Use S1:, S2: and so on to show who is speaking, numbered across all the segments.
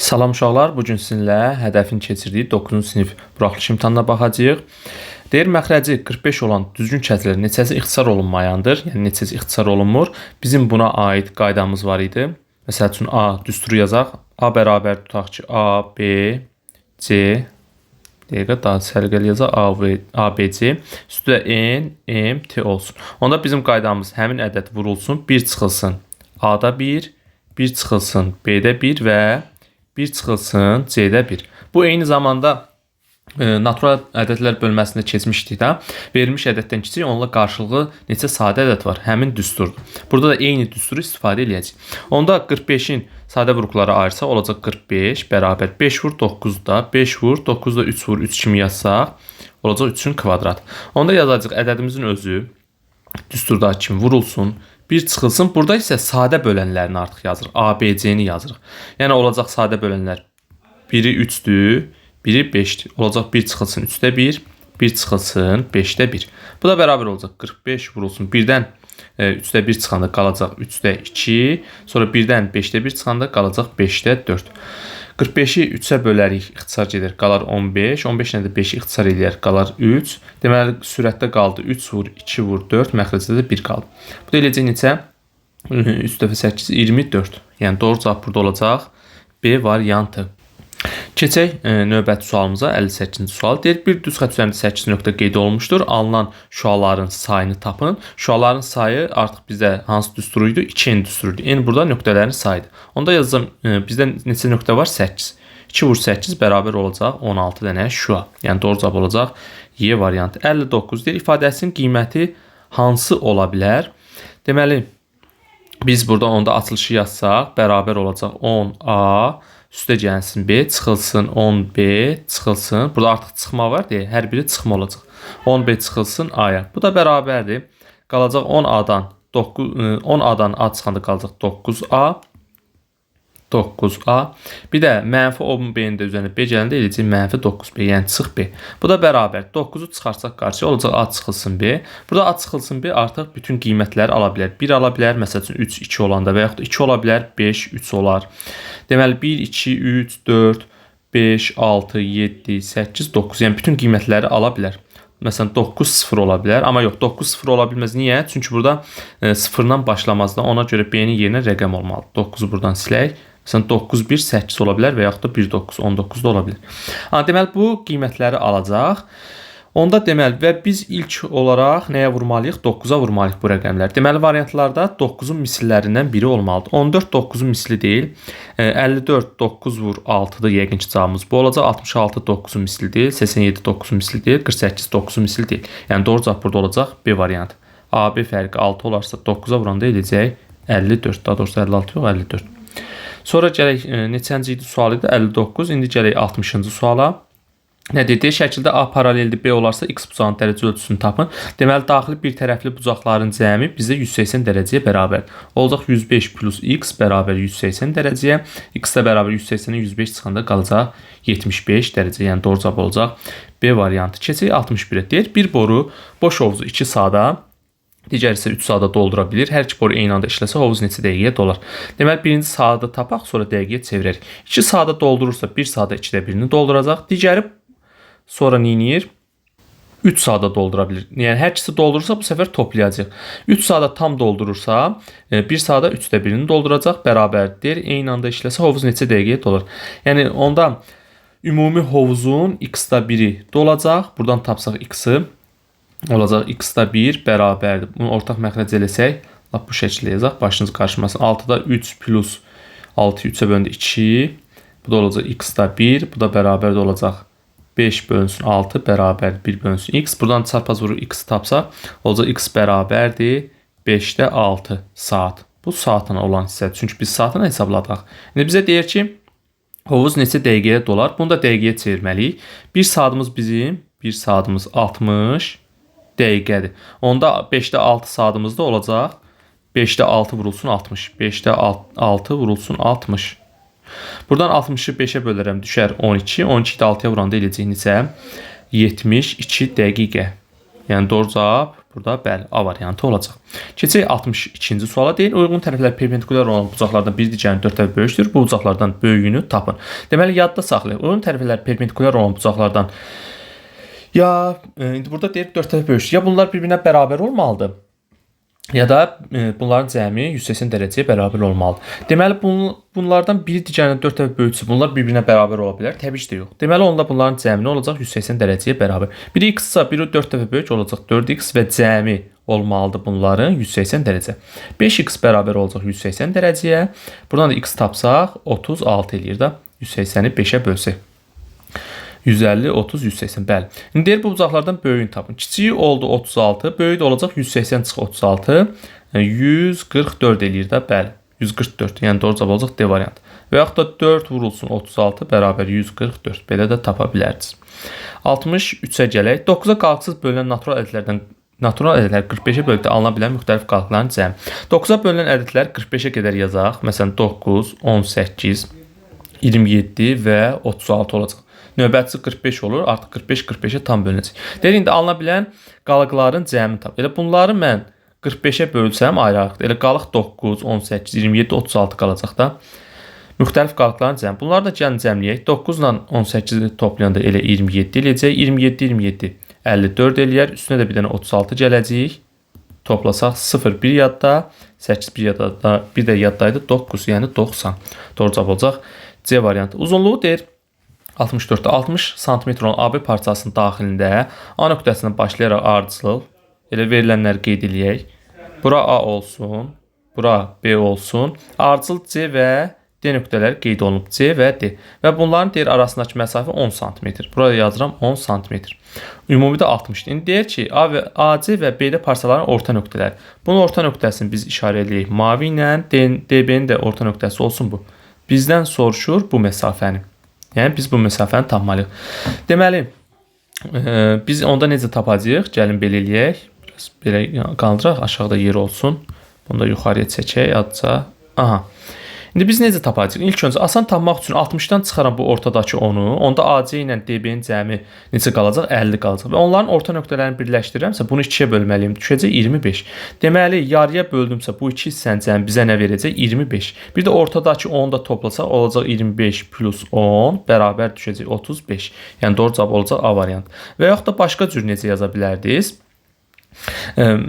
S1: Salam uşaqlar, bugün sizinlə hədəfin keçirdiyi 9-cu sinif buraxılış imtahanına baxacağıq. Deyir, məxrəci 45 olan düzgün kəsrlər neçəsi ixtisar olunmayandır, yəni neçəsi ixtisar olunmur. Bizim buna aid qaydamız var idi. Məsəl üçün A düsturu yazaq. A bərabər tutaq ki, A, B, C, dəqiqə daha səliqəli yazaq. A, B, C, üstə N, M, T olsun. Onda bizim qaydamız həmin ədəd vurulsun, 1 çıxılsın A-da 1, 1 çıxılsın B-də 1 və 1 çıxılsın C-də 1. Bu eyni zamanda natural ədədlər bölməsində keçmişdik də. Verilmiş ədəddən kiçik, onunla qarşılığı neçə sadə ədəd var? Həmin düsturdur. Burada da eyni düsturu istifadə edəcəyik. Onda 45-in sadə vuruqları ayırsaq olacaq 45 bərabər 5 vur 9-da, 5 vur 9-da 3 vur 3 kimi yazsaq olacaq 3-ün kvadratı. Onda yazacağıq ədədimizin özü düsturdakı kimi vurulsun. 1 çıxılsın. Burada isə sadə bölənlərini artıq yazırıq. A, B, C-ni yazırıq. Yəni olacaq sadə bölənlər. Biri 3-dür, biri 5-dir. Olacaq 1 çıxılsın 3-də 1, 1 çıxılsın 5-də 1. Bu da bərabər olacaq 45 vurulsun. 1-dən 3-də 1 çıxanda qalacaq 3-də 2. Sonra 1-dən 5-də 1 çıxanda qalacaq 5-də 4. 45-i 3-ə bölərik, ixtisar gedir, qalar 15. 15-lə də 5-i ixtisar eləyər, qalar 3. Deməli, sürətdə qaldı 3 vur, 2 vur, 4. Məxrəcdə də 1 qaldı. Bu da eləcək neçə? 3 dəfə 8, 24. Yəni, doğru cavab burada olacaq. B variantı. Keçək növbəti sualımıza, 58-ci sual. Deyir, bir düz xətt üzərində 8 nöqtə qeyd olunmuşdur. Alınan şüaların sayını tapın. Şüaların sayı artıq bizdə hansı düsturuydu? 2N düsturudur. N burada nöqtələrin sayıdır. Onda yazacağım, bizdə neçə nöqtə var? 8. 2 vur 8 bərabər olacaq 16 dənə şüa. Yəni, doğru cavab olacaq Y variantı. 59 deyir, ifadəsinin qiyməti hansı ola bilər? Deməli, biz burada onda açılışı yazsaq, bərabər olacaq 10A, üstə gəlsin B, çıxılsın 10B, çıxılsın. Burada artıq çıxma var deyə, hər biri çıxma olacaq. 10B çıxılsın A-ya. Bu da bərabərdir. Qalacaq 10A-dan A çıxanda qalacaq 9A. 9A. Bir də mənfi 10B-nin də üzərində B gələndə eləcək mənfi 9B, yəni çıx B. Bu da bərabər. 9-u çıxarsaq qarşıya olacaq A çıxılsın B. Burada A çıxılsın B artıq bütün qiymətləri ala bilər. 1 ala bilər, məsəl üçün 3, 2 olanda və yaxud da 2 ola bilər, 5, 3 olar. Deməli 1, 2, 3, 4, 5, 6, 7, 8, 9. Yəni bütün qiymətləri ala bilər. Məsələn 9 0 ola bilər, amma yox 9 0 ola bilməz. Niyə? Çünki burada 0-dan başlamazdı. Ona görə B-nin yerinə rəqəm olmalı. 9-u buradan silək. Məsələn 9 1 8 ola bilər və yaxud da 1 9 19 da ola bilər. Deməli bu qiymətləri alacaq. Onda deməli və biz ilk olaraq nəyə vurmalıyıq? 9-a vurmalıyıq bu rəqəmlər. Deməli variantlarda 9-un misillərindən biri olmalıdır. 14 9-un misli deyil. 54 9 vur 6-dır. Yəqin ki cavabımız bu olacaq. 66 9-un misli deyil. 87 9-un misli deyil. 48 9-un misli deyil. Yəni doğru cavab burada olacaq B variantı. A, B fərqi 6 olarsa 9-a vuranda eləcək 54. Daha doğrusu 56 yox 54. Sonra gələk neçənci idi sual idi? 59. İndi gələk 60-cı suala. Nə dedi? Şəkildə A paraleldir B olarsa X bucağının dərəcə ölçüsünü tapın. Deməli, daxili bir tərəfli bucaqların cəmi bizdə 180 dərəcəyə bərabər. Olacaq 105 plus X bərabər 180 dərəcəyə. X də bərabər 180-ə 105 çıxanda qalacaq 75 dərəcə. Yəni doğru cavab olacaq B variantı. Keçək 61-ə. Deyir, bir boru boş hovuzu 2 saata, digər isə 3 saata doldura bilir. Hər iki boru eyni anda işləsə hovuz neçə dəqiqəyə dolar? Deməli, birinci saata tapaq, sonra dəqiqəyə çevirərik. 2 saata doldurursa 1 saata 2də birini dolduracaq. Digəri sonra neyniyir? 3 saata doldura bilir. Yəni, hər ikisi doldurursa bu səfər toplayacaq. 3 saata tam doldurursa 1 saata 3də birini dolduracaq. Bərabərdir. Eyni anda işləsə hovuz neçə dəqiqəyə dolar? Yəni, onda ümumi hovuzun X-da 1-i dolacaq. Buradan tapsaq X-ı. Olacaq X-da 1 bərabərdir. Bunu ortaq məxrəc eləsək, lap bu şəkildə yazaq, başınız qarşımasın. 6-da 3 plus 6-ı 3-ə bölündə 2. Bu da olacaq X-da 1. Bu da bərabər də olacaq 5 bölünsün 6 bərabər 1 bölünsün X. Buradan çarpaz vurur X-i tapsaq, olacaq X bərabərdir 5-də 6 saat. Bu saatına olan hissədir. Çünki biz saatına hesabladıq. İndi bizə deyir ki, hovuz neçə dəqiqəyə dolar? Bunu da dəqiqəyə çevirməliyik. 1 saatımız bizim, 1 saatımız 60 dəqiqədir. Onda 5-də 6 saatımızda olacaq. 5-də 6 vurulsun 60. 5-də 6 vurulsun 60. Buradan 60-ı 5-ə bölərəm, düşər 12. 12-də 6-ya vuranda eləcək neçə? 72 dəqiqə. Yəni doğru cavab Burada bəli, A variantı olacaq. Keçək 62-ci suala. Deyir, uyğun tərəflər perpendikulyar olan bucaqlardan bir digərinin 4 dəfə böyükdür. Bu bucaqlardan böyüyünü tapın. Deməli, yadda saxlayın. Uyğun tərəflər perpendikulyar olan bucaqlardan indi burada deyir 4 dəfə böyükdür. Ya bunlar bir-birinə bərabər olmalıdır, ya da bunların cəmi 180 dərəcəyə bərabər olmalıdır. Deməli, bunlardan biri digərindən 4 dəfə böyüksə, bunlar bir-birinə bərabər ola bilər? Təbii ki də yox. Deməli, onda bunların cəmi nə olacaq? 180 dərəcəyə bərabər. Biri x-sa, biri 4 dəfə böyük olacaq 4x və cəmi olmalıdır bunların 180 dərəcə. 5x bərabər olacaq 180 dərəcəyə. Buradan da x tapsaq 36 eləyir də. 180-i 5-ə bölsək. 150, 30, 180. Bəli. İndi deyir, bu bucaqlardan böyüyünü tapın. Kiçiyi oldu 36, böyüyü də olacaq 180 çıx 36. 144 eləyir də. Bəli. 144. Yəni doğru cavab olacaq D variantı. Və yaxud da 4 vurulsun 36 bərabər 144. Belə də tapa bilərsiniz. 63-ə gələk. 9-a qalıqsız bölünən natural ədədlər 45-ə bölükdə alına bilən müxtəlif qalıqların cəmi. 9-a bölünən ədədlər 45-ə qədər yazaq. Məsələn, 9, 18, 27 və 36 olacaq. Növbətçi 45 olur. Artıq 45 45-ə tam bölünəcək. Deyir, indi alına bilən qalıqların cəmini tap. Elə bunları mən 45-ə bölsəm ayrı-ayrı. Elə qalıq 9, 18, 27, 36 qalacaq da. Müxtəlif qalıqların cəmi. Bunları da gəlin cəmləyək. 9 ilə 18-i toplayanda elə 27 eləyəcək. 27, 27, 54 eləyər. Üstünə də bir dənə 36 gələcək. Toplasaq 0, 1 yadda, 8, 1 yadda, bir də yaddaydı 9, yəni 90. Doğru cavab olacaq C variantı. Uzunluğu deyir 64-də 60 sm olan AB parçasının daxilində A nöqtəsindən başlayaraq ardıcıl elə verilənləri qeyd edək. Bura A olsun, bura B olsun. Ardıcıl C və D nöqtələri qeyd olunub. C və D. Və bunların deyir arasındakı məsafə 10 cm. Burada yazıram 10 cm. Ümumidə 60-dır. İndi deyir ki, AC və BD parçaların orta nöqtələri. Bunun orta nöqtəsini biz işarə edək mavi ilə, DB-nin də orta nöqtəsi olsun bu. Bizdən soruşur bu məsafəni. Yəni biz bu məsafəni tapmalıyıq. Deməli, biz onda necə tapacağıq? Gəlin belə eləyək. Biraz belə qaldıraq, aşağıda yer olsun. Bunu da yuxarıya çəkək adca. Aha. İndi biz necə tapacağıq? İlk öncə asan tapmaq üçün 60-dan çıxaram bu ortadakı 10-u. Onda AC ilə DB-nin cəmi necə qalacaq? 50 qalacaq. Və onların orta nöqtələrini birləşdirirəmsə bunu 2-yə bölməliyim. Düşəcək 25. Deməli, yarıya böldümsə bu 2 hissənin cəmi bizə nə verəcək? 25. Bir də ortadakı 10-u da toplasaq olacaq 25 plus 10 bərabər düşəcək 35. Yəni doğru cavab olacaq A variantı. Və yaxud da başqa cür necə yaza bilərdiniz?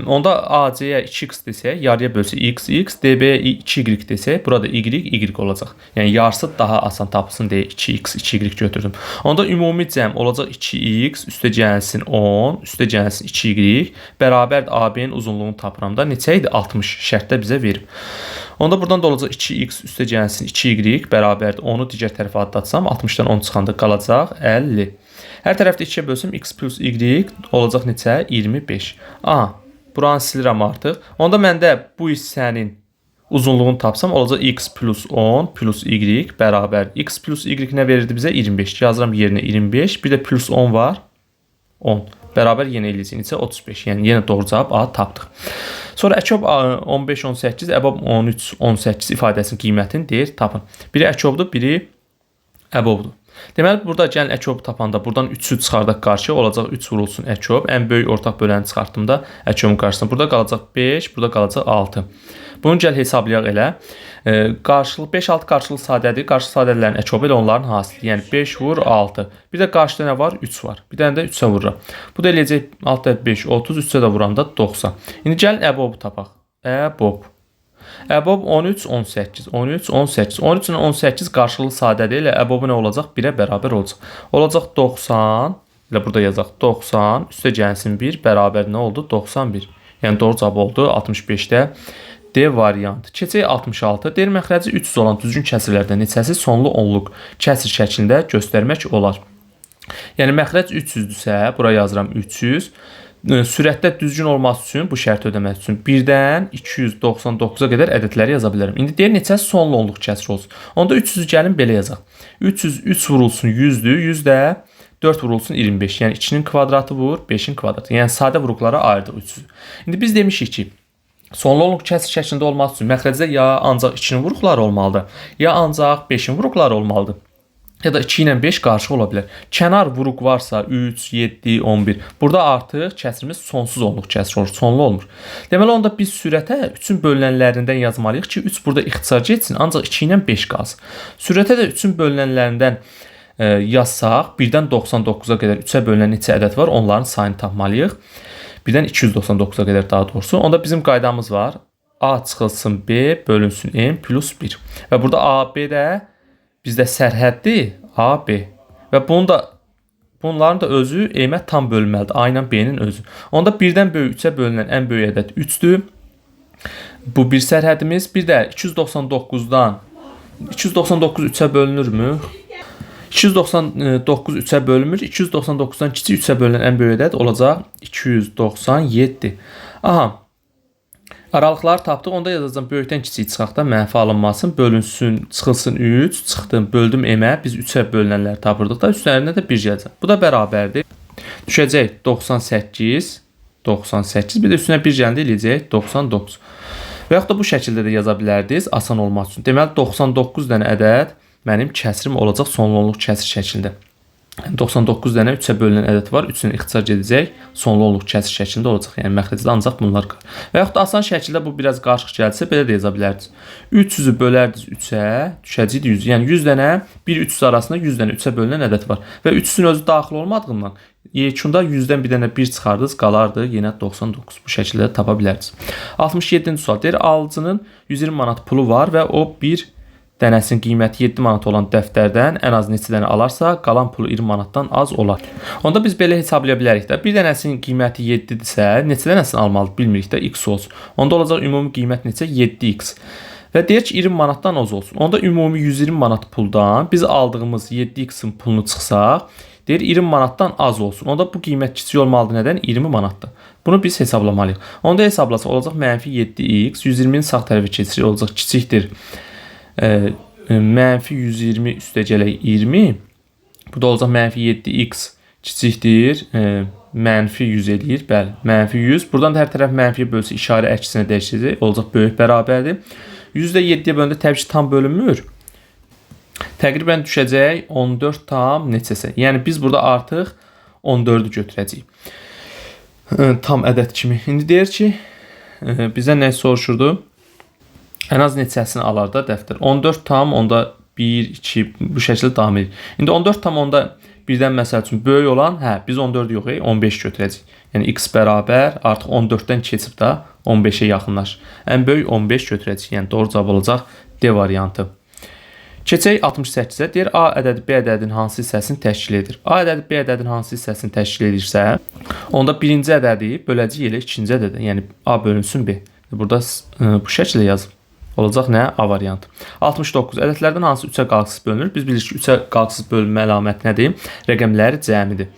S1: Onda AC-yə 2x desək, yarıya bölsək x, DB-yə 2y desək, burada y olacaq. Yəni yarısı daha asan tapılsın deyə 2x, 2y götürdüm. Onda ümumi cəm olacaq 2x, üstə gəlsin 10, üstə gəlsin 2y, bərabər AB-nin uzunluğunu tapıram da neçə idi? 60 şərtdə bizə verib. Onda buradan da olacaq 2x, üstə gəlsin 2y, bərabər 10-u digər tərəfə adlatsam, 60-dan 10 çıxanda qalacaq 50. Hər tərəfdə 2-yə bölsəm x plus y olacaq neçə? 25. Aha, buranı silirəm artıq. Onda məndə bu hissənin uzunluğunu tapsam olacaq x plus 10 plus y bərabər. X plus y nə verirdi bizə? 25. Yazıram yerinə 25. Bir də plus 10 var. 10. Bərabər yenə eləyəcək neçə? 35. Yəni yenə doğru cavab A tapdıq. Sonra əkob 15, 18, əbob 13, 18 ifadəsinin qiymətini deyir tapın. Biri əkobdur, biri əbobdur. Deməli, burada gəlin əkobu tapanda buradan 3-ü çıxardaq qarşıya, olacaq 3 vurulsun əkob. Ən böyük ortaq böləni çıxartdığımda əkobun qarşısına. Burada qalacaq 5, burada qalacaq 6. Bunu gəl hesablayaq elə. 5-6 qarşılıq sadədir. Qarşılıq sadələrin əkobu elə onların hasili. Yəni 5 vur 6. Bir də qarşıda nə var? 3 var. Bir dənə də 3-ə vururam. Bu da eləyəcək 6, 5, 30, 3-ə də vuranda 90. İndi gəlin əbobu tapaq. Əbob. Əbob 13, 18, 13, 18. 13 ilə 18 qarşılıqlı sadədir. Elə əbobu nə olacaq? 1-ə bərabər olacaq. Olacaq 90. Elə burada yazaq 90. Üstə gəlsin 1. Bərabər nə oldu? 91. Yəni doğru cavab oldu 65-də. D variantı. Keçək 66. Deyir, məxrəci 300 olan düzgün kəsirlərdən neçəsi sonlu onluq kəsir şəklində göstərmək olar. Yəni məxrəc 300-dürsə, bura yazıram 300. Sürətdə düzgün olması üçün, bu şərti ödəmək üçün 1-dən 299-a qədər ədədləri yaza bilərəm. İndi deyir, neçəsi sonlu onluq kəsir olsun. Onda 300-ü gəlin belə yazaq. 303 vurulsun 100-dür, 100 də 4 vurulsun 25. Yəni 2-nin kvadratı vur, 5-in kvadratı. Yəni sadə vuruqlara ayırdıq 300-ü. İndi biz demişik ki, sonlu onluq kəsir şəklində olması üçün məxrəcdə ya ancaq 2-nin vuruqları olmalıdır, ya ancaq 5-in vuruqları olmalıdır. ya da 2 ilə 5 qarşı ola bilər. Kənar vuruq varsa 3, 7, 11. Burada artıq kəsrimiz sonsuz onluq kəsr olur, sonlu olmur. Deməli onda biz sürətə 3-ün bölünənlərindən yazmalıyıq ki, 3 burada ixtisar etsin, ancaq 2 ilə 5 qalsın. Sürətə də 3-ün bölünənlərindən yazsaq, 1-dən 99-a qədər 3-ə bölünən neçə ədəd var, onların sayını tapmalıyıq. 1-dən 299-a qədər daha doğrusu. Onda bizim qaydamız var. A çıxılsın B bölünsün M plus 1. Və burada A, B də bizdə sərhəddir A, B. Və bunların da özü M-ə tam bölünməlidir. A ilə B-nin özü. Onda 1-dən böyük 3-ə bölünən ən böyük ədəd 3-dür. Bu bir sərhədimiz. Bir də 299-dan 299 3-ə bölünürmü? 299 3-ə bölünmür. 299-dan kiçik 3-ə bölünən ən böyük ədəd olacaq 297. Aha. Aralıqları tapdıq. Onda yazacağım böyükdən kiçik çıxaq da mənfi alınmasın. Bölünsün, çıxılsın 3. Çıxdım, böldüm M-ə. Biz 3-ə bölünənləri tapırdıq da üstlərində də 1 gələcək. Bu da bərabərdir. Düşəcək 98. 98. Bir də üstünə 1 gəldi eləyəcək 99. Və yaxud da bu şəkildə də yaza bilərdiniz asan olmaq üçün. Deməli 99 dənə ədəd mənim kəsrim olacaq sonlu onluq kəsr şəklində. 99 dənə 3-ə bölünən ədəd var. 3-ünü ixtisar edəcək. Sonlu onluq kəsr şəklində olacaq. Yəni məxrəcdə ancaq bunlar qalır. Və yaxud da asan şəkildə bu biraz qarışıq gəlsə belə də yaza bilərdiniz. 300-ü bölərdiniz 3-ə, düşəcək 100. Yəni 100 dənə 1-300 arasında 100 dənə 3-ə bölünən ədəd var. Və 3-ün özü daxil olmadığından yekunda 100-dən bir dənə 1 çıxardınız, qalardı yenə 99. Bu şəkildə də tapa bilərdiniz. 67-ci sual deyir, alıcının 120 manat pulu var və o bir dənəsinin qiyməti 7 manat olan dəftərdən ən az neçə dənə alarsa, qalan pulu 20 manatdan az olar. Onda biz belə hesablaya bilərik də. Bir dənəsinin qiyməti 7-dirsə, neçə dənəsini almalıdır bilmirik də, x olsun. Onda olacaq ümumi qiymət neçə? 7x. Və deyir ki, 20 manatdan az olsun. Onda ümumi 120 manat puldan biz aldığımız 7x-in pulunu çıxsaq, deyir 20 manatdan az olsun. Onda bu qiymət kiçik olmalıdır. Nədən? 20 manatdır. Bunu biz hesablamalıyıq. Onda hesablasaq olacaq mənfi 7x, 120-nin sağ tərəfə keçirik, olacaq kiçikdir. Mənfi 120 üstə gələk 20. Bu da olacaq mənfi 7x kiçikdir. Mənfi 100 eləyir. Bəli, mənfi 100. Buradan da hər tərəf mənfiyə bölsə işarə əksinə dəyişəcək. Olacaq böyük bərabərdir. 100-də 7-yə bölündə təbii ki, tam bölünmür. Təqribən düşəcək 14 tam neçəsə. Yəni biz burada artıq 14-ü götürəcəyik. Tam ədəd kimi. İndi deyir ki, bizə nə soruşurdu? Ən az neçəsini alar da dəftər. 14 tam onda 1, 2 bu şəkildə davam edir. İndi 14 tam onda birdən məsəl üçün böyük olan, biz 14 yox, 15 götürəcəyik. Yəni x bərabər artıq 14-dən keçib də 15-ə yaxınlaşır. Ən böyük 15 götürəcəyik. Yəni doğru cavab olacaq D variantı. Keçək 68-ə. Deyir A ədədi B ədədinin hansı hissəsini təşkil edir? A ədədi B ədədinin hansı hissəsini təşkil edirsə, onda birinci ədədi böləcək elə ikinci ədədə. Yəni A bölünsün B. Burada bu şəkildə yazılır. Olacaq nə? A variantı. 69. Ədədlərdən hansı 3-ə qalxısız bölünür? Biz bilirik ki, 3-ə qalxısız bölünmə əlaməti nədir? Rəqəmləri cəmidir.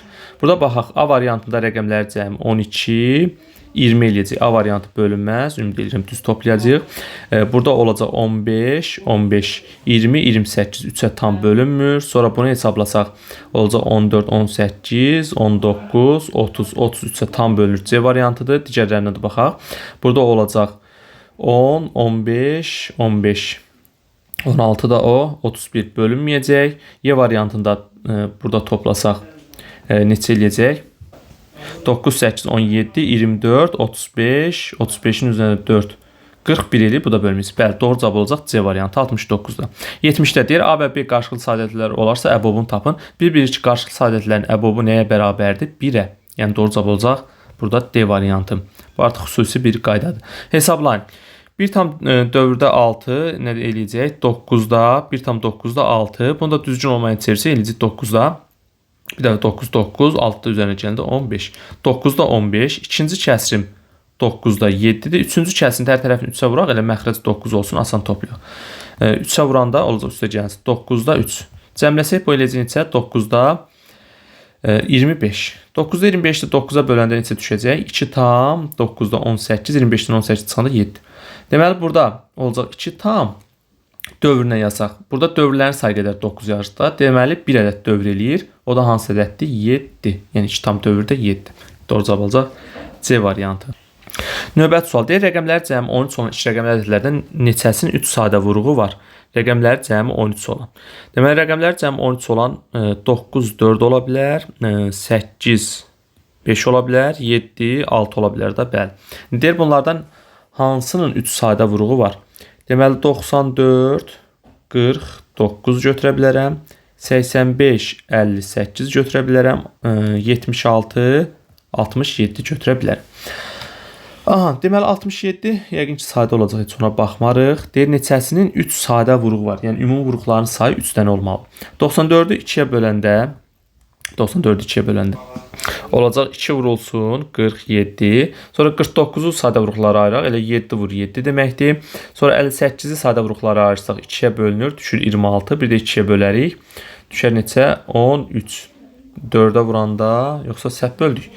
S1: Burada baxaq, A variantında rəqəmləri cəmi 12, 20 eləyəcək. A variantı bölünməz. Ümid edirəm düz toplayacaq. Burada olacaq 15, 15, 20, 28. 3-ə tam bölünmür. Sonra bunu hesablasaq olacaq 14, 18, 19, 30, 33-ə tam bölünür. C variantıdır. Digərlərinə də baxaq. Burada olacaq 10, 15, 15. 16 da o, 31 bölünməyəcək. Y variantında burada toplasaq neçə eləyəcək? 9, 8, 17, 24, 35, 35-in üzərində 4, 41 eləyir. Bu da bölünməyəcək. Bəli, doğru cavab olacaq C variantı 69-da. 70-də deyir, A və B qarşılıqlı sadədlər olarsa əbobunu tapın. Bir-bir ki, qarşılıqlı sadədlərin əbobu nəyə bərabərdir? 1-ə. Yəni doğru cavab olacaq burada D variantı. Bu artıq xüsusi bir qaydadır. Hesablayın. 1 tam dövrdə 6 nə eləyəcək? 9-da, 1 tam 9-da 6. Bunu da düzgün olmayan çevirsək eləyəcək 9-da. Bir də 9, 9, 6-da üzərinə gələndə 15. 9-da 15. İkinci kəsrim 9-da 7-dir. Üçüncü kəsrin hər tərəfini 3-ə vuraq. Elə məxrəc 9 olsun, asan toplayaq. 3-ə vuranda olacaq üstə gəlsin. 9-da 3. Cəmləsək bu eləyəcək neçə? 9-da 25. 9-da 25-də 9-a böləndə neçə düşəcək? 2 tam 9-da 18, 25-dən 18 çıxanda 7. Deməli burada olacaq 2 tam dövrünə yazaq. Burada dövrlərin sayı qədər 9 yazırdı. Deməli 1 ədəd dövr eləyir. O da hansı ədəddir? 7. Yəni 2 tam dövrdə 7. Doğru cavab olacaq C variantı. Növbəti sual deyir, rəqəmlər cəmi 13 olan iç rəqəmli ədədlərdən neçəsinin 3 sadə vuruğu var? rəqəmləri cəmi 13 olan. Deməli, rəqəmləri cəmi 13 olan 9, 4 ola bilər, 8, 5 ola bilər, 7, 6 ola bilər də, bəli. Deyir, bunlardan hansının 3 sadə vuruğu var? Deməli, 94, 49 götürə bilərəm, 85, 58 götürə bilərəm, 76, 67 götürə bilərəm. Aha, deməli 67 yəqin ki sadə olacaq, heç ona baxmarıq. Deyir, neçəsinin 3 sadə vuruğu var. Yəni ümumi vuruqların sayı 3 dənə olmalı. 94-ü 2-yə böləndə olacaq 2 vurulsun 47. Sonra 49-u sadə vuruqlara ayıraq. Elə 7 vur 7 deməkdir. Sonra 58-i sadə vuruqlara ayırsaq 2-yə bölünür, düşür 26. Bir də 2-yə bölərik. Düşər neçə? 13. 4-ə vuranda, yoxsa səhv böldük.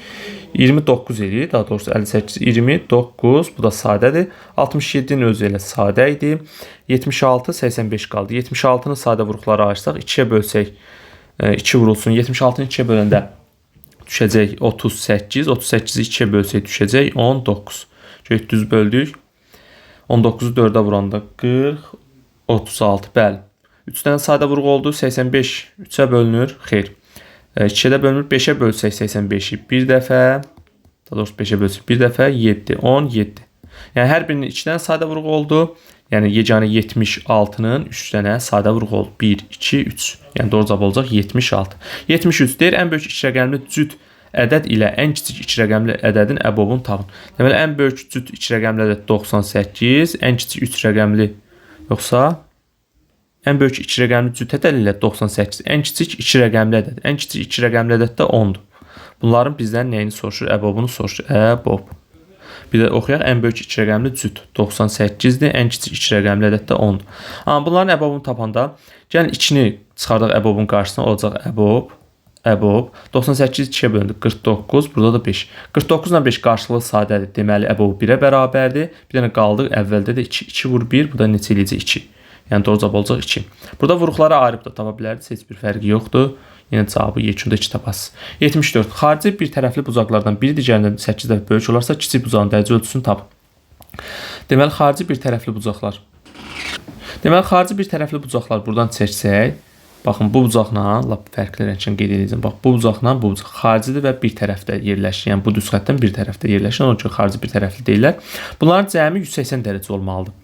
S1: 29 eləyir, daha doğrusu 58, 29, bu da sadədir. 67-nin özü elə sadə idi. 76, 85 qaldı. 76-nı sadə vuruqlara ayırsaq, 2-yə bölsək, 2 vurulsun. 76-nı 2-yə böləndə düşəcək 38, 38-i 2-yə bölsək düşəcək 19. Şöyle düz böldük. 19-u 4-ə vuranda 40, 36, bəli. 3 dənə sadə vuruq oldu, 85 3-ə bölünür, xeyr. 2-də bölünür, 5-ə bölsək 85-i bir dəfə, daha doğrusu 5-ə bölsək bir dəfə, 7, 17. Yəni hər birinin 2 dənə sadə vuruq oldu. Yəni yeganə 76-nın 3 dənə sadə vuruq oldu. 1, 2, 3. Yəni doğru cavab olacaq 76. 73 deyir, ən böyük 2 rəqəmli cüt ədəd ilə ən kiçik 2 rəqəmli ədədin əbobunu tapın. Deməli, ən böyük cüt 2 rəqəmli ədəd 98, ən kiçik 3 rəqəmli, yoxsa ən böyük 2 rəqəmli cüt ədəd ilə 98, ən kiçik 2 rəqəmli ədəd. Ən kiçik 2 rəqəmli ədəd də 10-dur. Bunların bizdən nəyini soruşur? Əbobunu soruşur. Əbob. Bir də oxuyaq, ən böyük 2 rəqəmli cüt 98-dir, ən kiçik 2 rəqəmli ədəd də 10-dur. Bunların əbobunu tapanda, gəlin 2-ni çıxardaq əbobun qarşısına, olacaq əbob. 98 2-yə bölündü, 49, burada da 5. 49 ilə 5 qarşılığı sadədir, deməli əbob 1-ə bərabərdir. Bir dənə qaldıq, əvvəldə də 2, 2 vur 1, bu da neçə eləyəcək 2. Yəni doğru cavab olacaq 2. Burada vuruqlara ayırıb da tapa bilərdiniz, heç bir fərqi yoxdur. Yenə cavabı yekunda 2 tapasınız. 74. Xarici bir tərəfli bucaqlardan biri digərindən 8 dəfə böyük olarsa, kiçik bucağın dərəcə ölçüsünü tapın. Deməli, xarici bir tərəfli bucaqlar. Xarici bir tərəfli bucaqlar buradan çəksək, baxın, bu bucaqla, lap fərqli rənglə qeyd edəcəm. Bax, bu bucaqla bu bucaq xaricidir və bir tərəfdə yerləşir. Yəni bu düz xəttdən bir tərəfdə yerləşir. Onun üçün xarici bir tərəfli deyirlər. Bunların cəmi 180 dərəcə olmalıdır.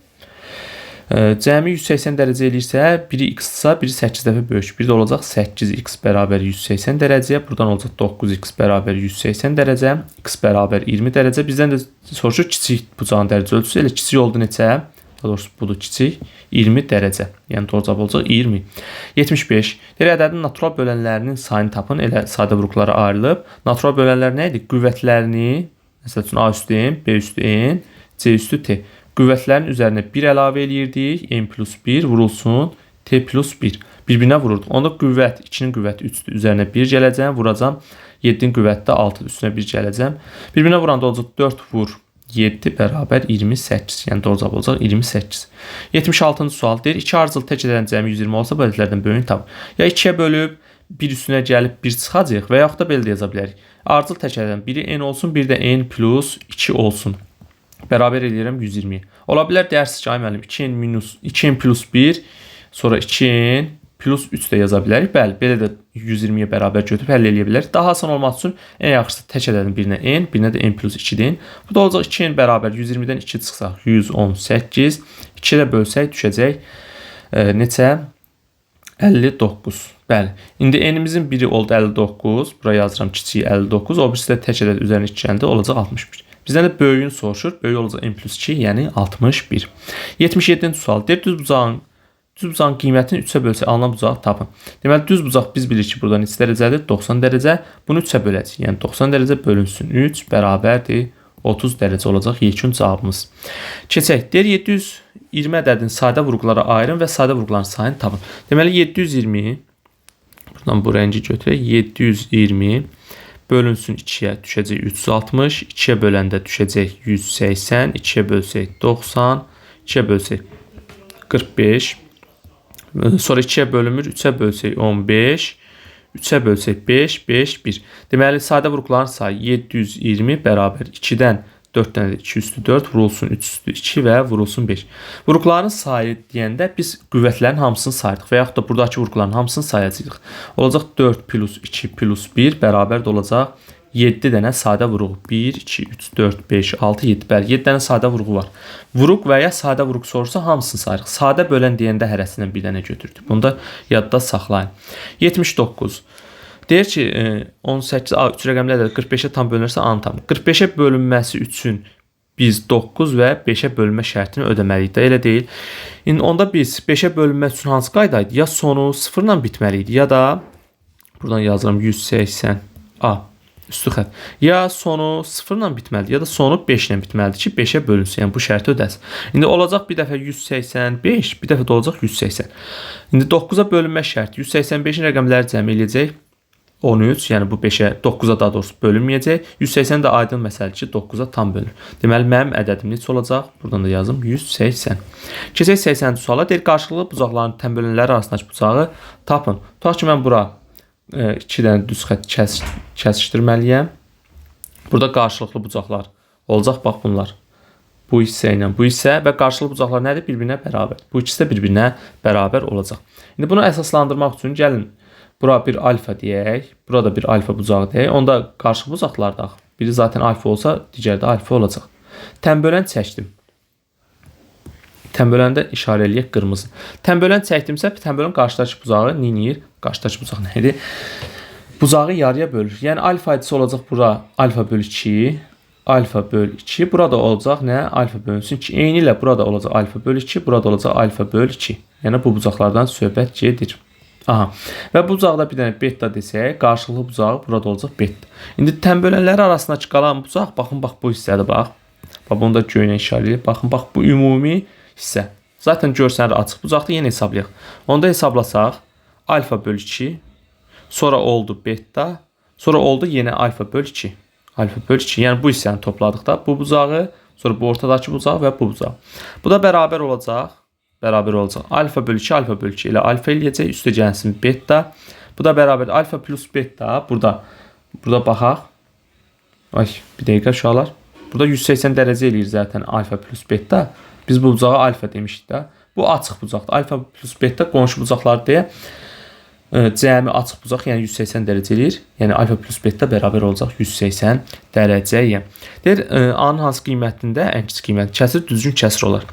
S1: Cəmi 180 dərəcə eləyirsə, biri x-sa, biri 8 dəfə böyük. Bir də olacaq 8x bərabər 180 dərəcə. Buradan olacaq 9x bərabər 180 dərəcə. X bərabər 20 dərəcə. Bizdən də soruşur kiçik bucağın dərəcə ölçüsü. Elə kiçik oldu neçə? Daha doğrusu budur kiçik. 20 dərəcə. Yəni doğru cavab olacaq 20. 75. Deyir, ədədin natural bölənlərinin sayını tapın. Elə sadə vuruqlara ayrılıb. Natural bölənlər nə idi? Qüvvətlərini, məsəl üçün A üstü n, B üstü n, C üstü t. Qüvvətlərin üzərinə 1 əlavə eləyirdik. N plus 1 vurulsun. T plus 1. Bir-birinə vururduq. Onda qüvvət, 2-nin qüvvəti 3-dür. Üzərinə 1 gələcəm, vuracam. 7-nin qüvvəti də 6-dır. Üstünə 1 gələcəm. Bir-birinə vuranda olacaq 4 vur 7 bərabər 28. Yəni doğru cavab olacaq 28. 76-cı sual deyir. 2 ardıcıl tək ədədin cəmi 120 olsa, bu ədədlərdən böyüyünü tapın. Ya 2-yə bölüb 1 üstünə gəlib 1 çıxacaq və yaxud da belə də yaza bilərik. Ardıcıl tək ədədin biri n olsun, bir də n plus 2 olsun. Bərabər eləyirəm 120. Ola bilər deyərsiniz ki, ay müəllim, 2n plus 1, sonra 2n plus 3 də yaza bilərik. Bəli, belə də 120-yə bərabər götürüb həll eləyə bilərik. Daha asan olmaq üçün ən yaxşısı tək ədədin birinə n, birinə də n plus 2-dir. Bu da olacaq 2n bərabər 120-dən 2 çıxsaq 118. 2-yə bölsək düşəcək neçə? 59. Bəli. İndi n-imizin biri oldu 59. Buraya yazıram kiçiyi 59. O birisi də tək ədəd üzərinə 2 gəndə olacaq 61. Bizdən də böyüyünü soruşur. Böyük olacaq n plus 2, yəni 61. 77-ci sual. Deyir, düz bucağın qiymətini 3-ə bölsə alınan bucağı tapın. Deməli, düz bucaq biz bilirik ki, burada neçə dərəcədir? 90 dərəcə. Bunu 3-ə böləcək. Yəni 90 dərəcə bölünsün 3 bərabərdir 30 dərəcə olacaq yekun cavabımız. Keçək. Deyir, 720 ədədin sadə vuruqlara ayırın və sadə vuruqların sayını tapın. Deməli, 720, buradan bu rəngi götürək. 720 bölünsün 2-yə düşəcək 360, 2-yə böləndə düşəcək 180, 2-yə bölsək 90, 2-yə bölsək 45, sonra 2-yə bölünmür, 3-ə bölsək 15, 3-ə bölsək 5, 5, 1. Deməli, sadə vuruqların sayı 720 bərabər 2-dən 4 dənə də 2 üstü 4, vurulsun 3 üstü 2 və vurulsun 5. Vuruqların sayı deyəndə biz qüvvətlərin hamısını sayırıq və yaxud da buradakı vuruqların hamısını sayacağıq. Olacaq 4 plus 2 plus 1 bərabər də olacaq 7 dənə sadə vuruq. 1, 2, 3, 4, 5, 6, 7. Bəli, 7 dənə sadə vuruğu var. Vuruq və ya sadə vuruq sorsa hamısını sayırıq. Sadə bölən deyəndə hərəsindən bir dənə götürdük. Bunu da yadda saxlayın. 79. Deyir ki, 18 3 rəqəmlərlə 45-ə tam bölünürsə A-nın tamı. 45-ə bölünməsi üçün biz 9 və 5-ə bölünmə şərtini ödəməliyik də, elə deyil. İndi onda biz 5-ə bölünmək üçün hansı qayda idi? Ya sonu 0 ilə bitməli idi, ya da buradan yazıram 180 A üstü xətt. Ya sonu 0 ilə bitməlidir, ya da sonu 5 ilə bitməlidir ki, 5-ə bölünsün. Yəni bu şərti ödəsin. İndi olacaq bir dəfə 185, bir dəfə də olacaq 180. İndi 9-a bölünmə şərti 185-in rəqəmləri cəmi eləyəcək 13, yəni bu 5-ə 9-a daha doğrusu bölünməyəcək. 180 də aydın məsələdir ki, 9-a tam bölünür. Deməli mənim ədədim neçə olacaq? Buradan da yazım 180. Keçək 80-ci suala. Deyir qarşılıqlı bucaqların təm bölünənləri arasındakı bucağı tapın. Tutaq ki, mən bura 2 dənə düz xətt kəsişdirməliyəm. Burada qarşılıqlı bucaqlar olacaq. Bax bunlar. Bu hissə ilə bu hissə və qarşılıqlı bucaqlar nədir? Bir-birinə bərabər. Bu ikisi də bir-birinə bərabər olacaq. İndi bunu əsaslandırmaq üçün gəlin bura bir alfa deyək. Burada bir alfa bucağı deyək. Onda qarşılıqlı bucaqlarda biri zaten alfa olsa, digəri də alfa olacaq. Tənbölən çəkdim. Tənböləndə işarə eləyək qırmızı. Tənbölən çəkdimsə, tənbölən qarşıdakı bucağı neyir? Qarşıdakı bucaq nə idi? Bucağı yarıya bölür. Yəni alfa hissəsi olacaq bura alfa bölü 2, alfa bölü 2. Burada olacaq nə? Alfa bölünsün 2. Eyni ilə burada olacaq alfa bölü 2, burada olacaq alfa bölü 2. Yəni bu bucaqlardan söhbət gedir. Aha. Və bu bucaqda bir dənə beta desək, qarşılıqlı bucağı burada olacaq beta. İndi tənbölənləri arasındakı qalan bucaq, baxın, bax bu hissədir, bax. Bax bunu da göylə işarə edib. Baxın, bax bu ümumi hissə. Zaten görsənir açıq bucaqda, yenə hesablayaq. Onda hesablasaq, alfa bölü 2, sonra oldu beta, sonra oldu yenə alfa bölü 2. Alfa bölü 2, yəni bu hissəni topladıq da, bu bucağı, sonra bu ortadakı bucağı və bu bucağı. Bu da bərabər olacaq. Bərabər olacaq. Alfa bölü 2, alfa bölü 2 ilə alfa eləyəcək. Üstə gəlsin beta. Bu da bərabər alfa plus beta. Burada baxaq. Ay, bir dəqiqə uşaqlar. Burada 180 dərəcə eləyir zaten alfa plus beta. Biz bu bucağa alfa demişdik də. Bu açıq bucaqdır. Alfa plus beta qonşu bucaqlar deyə cəmi açıq bucaq, yəni 180 dərəcə eləyir. Yəni alfa plus beta bərabər olacaq 180 dərəcəyə. Deyir, A-nın hansı qiymətində ən kiçik qiymət? Kəsir düzgün kəsir olar.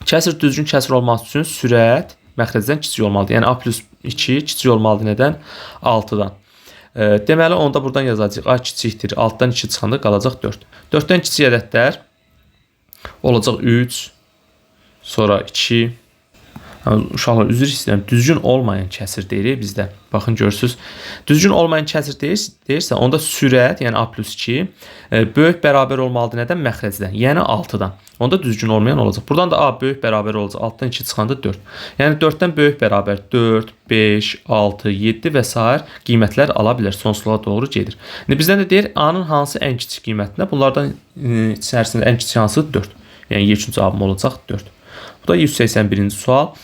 S1: Kəsir düzgün kəsir olması üçün sürət məxrəcdən kiçik olmalıdır. Yəni A plus 2 kiçik olmalıdır nədən? 6-dan. Deməli, onda buradan yazacaq. A kiçikdir. 6-dan 2 çıxanda qalacaq 4. 4-dən kiçik ədədlər olacaq 3, sonra 2. Uşaqlar, üzr istəyirəm. Düzgün olmayan kəsir deyirik bizdə. Baxın, görürsünüz. Düzgün olmayan kəsir deyirsə, onda sürət, yəni A plus 2, böyük bərabər olmalıdır nədən? Məxrəcdən, yəni 6-dan. Onda düzgün olmayan olacaq. Buradan da A böyük bərabər olacaq. 6-dan 2 çıxanda 4. Yəni 4-dən böyük bərabər 4, 5, 6, 7 və s. qiymətlər ala bilər. Sonsuzluğa doğru gedir. İndi bizdən də deyir, A-nın hansı ən kiçik qiymətində? Bunlardan içərisində ən kiçik hansı? 4. Yəni yekun cavabım olacaq 4. Bu da 181-ci sual.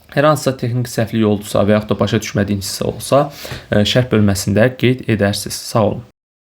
S1: Hər hansısa texniki səhvlik oldusa və yaxud da başa düşmədiyiniz hissə olsa, şərh bölməsində qeyd edərsiniz. Sağ olun.